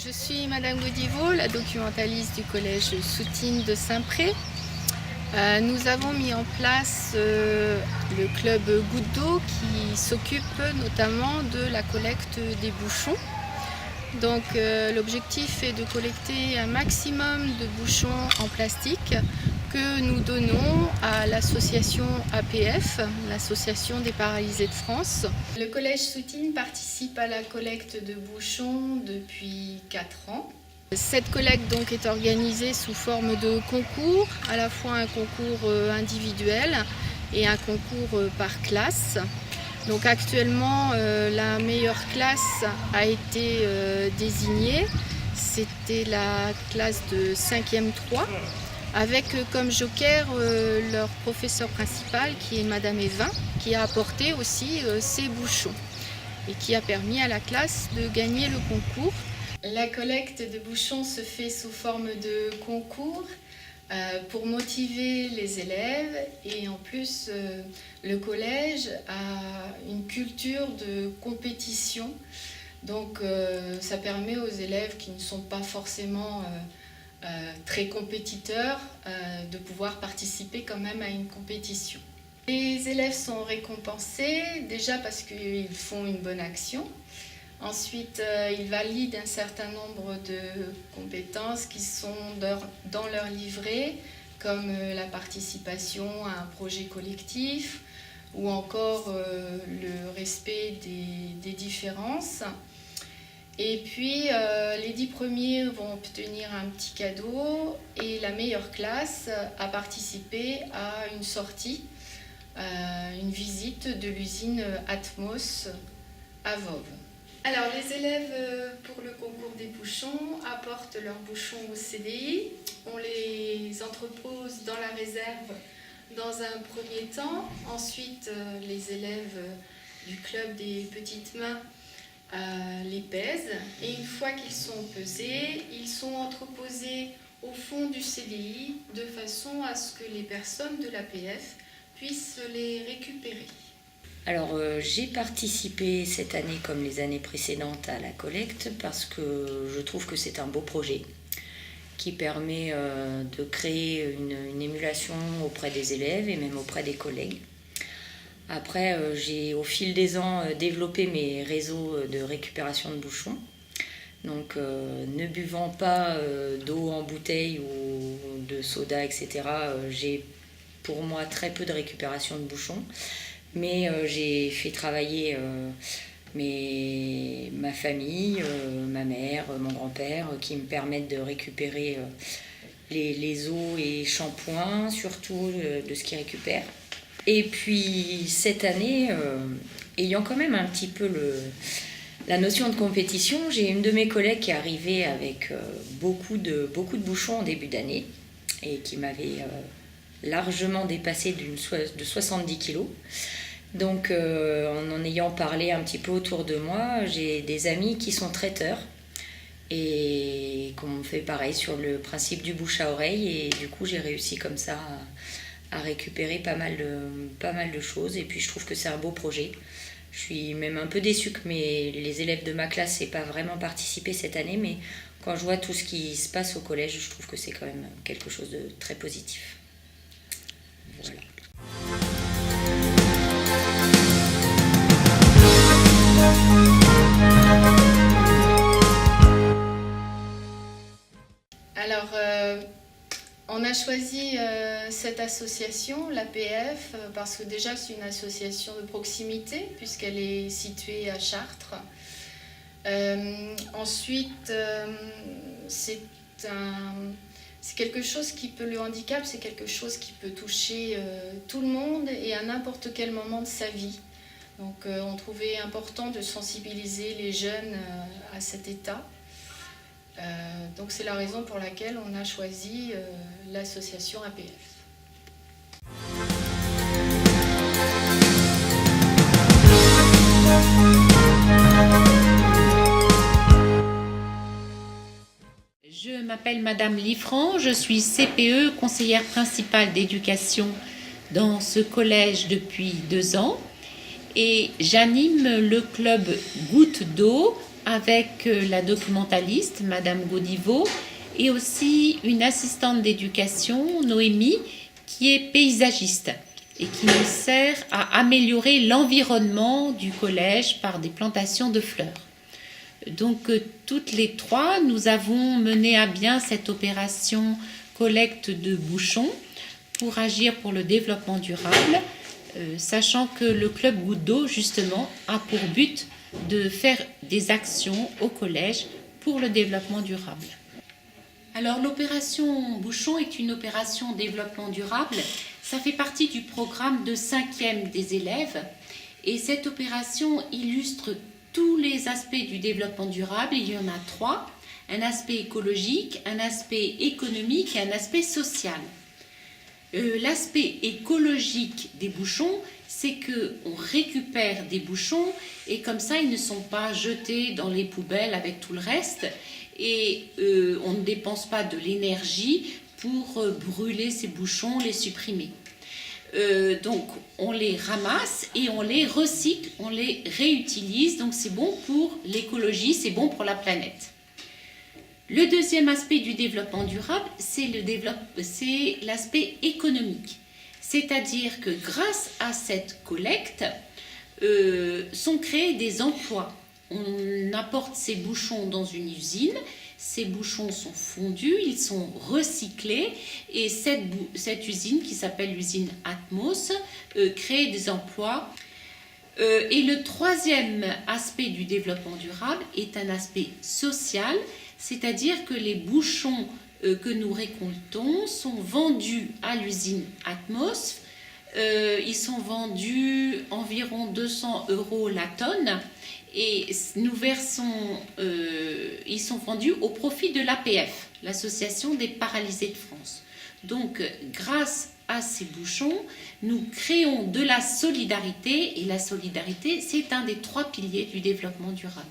Je suis Madame Godiveau, la documentaliste du collège Soutine de Saint-Pré. Nous avons mis en place le club Goutte d'eau qui s'occupe notamment de la collecte des bouchons. Donc l'objectif est de collecter un maximum de bouchons en plastique que nous donnons à l'association APF, l'association des paralysés de France. Le collège Soutine participe à la collecte de bouchons depuis 4 ans. Cette collecte donc est organisée sous forme de concours, à la fois un concours individuel et un concours par classe. Donc actuellement, la meilleure classe a été désignée. C'était la classe de 5e 3, avec comme joker leur professeur principal qui est Madame Evin, qui a apporté aussi ses bouchons et qui a permis à la classe de gagner le concours. La collecte de bouchons se fait sous forme de concours pour motiver les élèves et en plus le collège a une culture de compétition, donc ça permet aux élèves qui ne sont pas forcément très compétiteurs de pouvoir participer quand même à une compétition. Les élèves sont récompensés déjà parce qu'ils font une bonne action. Ensuite, ils valident un certain nombre de compétences qui sont dans leur livret, comme la participation à un projet collectif ou encore le respect des différences. Et puis, les 10 premiers vont obtenir un petit cadeau et la meilleure classe a participé à une sortie, une visite de l'usine Atmos à Voves. Alors, les élèves, pour le concours des bouchons, apportent leurs bouchons au CDI. On les entrepose dans la réserve dans un premier temps. Ensuite, les élèves du club des petites mains les pèsent. Et une fois qu'ils sont pesés, ils sont entreposés au fond du CDI de façon à ce que les personnes de l'APF puissent les récupérer. Alors j'ai participé cette année comme les années précédentes à la collecte parce que je trouve que c'est un beau projet qui permet de créer une émulation auprès des élèves et même auprès des collègues. Après j'ai au fil des ans développé mes réseaux de récupération de bouchons. Donc ne buvant pas d'eau en bouteille ou de soda, etc., j'ai pour moi très peu de récupération de bouchons. Mais j'ai fait travailler ma famille, ma mère, mon grand-père, qui me permettent de récupérer les eaux et shampoings, surtout de ce qu'ils récupèrent. Et puis cette année, ayant quand même un petit peu la notion de compétition, j'ai une de mes collègues qui est arrivée avec beaucoup de bouchons en début d'année et qui m'avait largement dépassé de 70 kilos. Donc en ayant parlé un petit peu autour de moi, j'ai des amis qui sont traiteurs et qu'on fait pareil sur le principe du bouche à oreille, et du coup j'ai réussi comme ça à récupérer pas mal de choses, et puis je trouve que c'est un beau projet. Je suis même un peu déçue que les élèves de ma classe n'aient pas vraiment participé cette année, mais quand je vois tout ce qui se passe au collège, je trouve que c'est quand même quelque chose de très positif. Voilà. Alors, on a choisi cette association, l'APF, parce que déjà c'est une association de proximité puisqu'elle est située à Chartres. Ensuite, c'est quelque chose le handicap, c'est quelque chose qui peut toucher tout le monde et à n'importe quel moment de sa vie. Donc on trouvait important de sensibiliser les jeunes à cet état. Donc c'est la raison pour laquelle on a choisi l'association APF. Je m'appelle Madame Liffrand, je suis CPE, conseillère principale d'éducation dans ce collège depuis 2 ans, et j'anime le club Goutte d'eau avec la documentaliste, Madame Godiveau, et aussi une assistante d'éducation, Noémie, qui est paysagiste et qui nous sert à améliorer l'environnement du collège par des plantations de fleurs. Donc, toutes les trois, nous avons mené à bien cette opération collecte de bouchons pour agir pour le développement durable, sachant que le club Goutte d'eau, justement, a pour but de faire des actions au collège pour le développement durable. Alors, l'opération Bouchon est une opération développement durable. Ça fait partie du programme de 5e des élèves. Et cette opération illustre tous les aspects du développement durable. Il y en a 3. Un aspect écologique, un aspect économique et un aspect social. L'aspect écologique des bouchons, c'est qu'on récupère des bouchons et comme ça, ils ne sont pas jetés dans les poubelles avec tout le reste et on ne dépense pas de l'énergie pour brûler ces bouchons, les supprimer. Donc, on les ramasse et on les recycle, on les réutilise. Donc, c'est bon pour l'écologie, c'est bon pour la planète. Le deuxième aspect du développement durable, c'est l'aspect économique. C'est-à-dire que grâce à cette collecte, sont créés des emplois. On apporte ces bouchons dans une usine, ces bouchons sont fondus, ils sont recyclés et cette usine qui s'appelle l'usine Atmos crée des emplois. Et le troisième aspect du développement durable est un aspect social, c'est-à-dire que les bouchons que nous récoltons sont vendus à l'usine Atmos. Ils sont vendus environ 200 € la tonne et ils sont vendus au profit de l'APF, l'Association des paralysés de France. Donc, grâce à ces bouchons, nous créons de la solidarité et la solidarité, c'est un des 3 piliers du développement durable.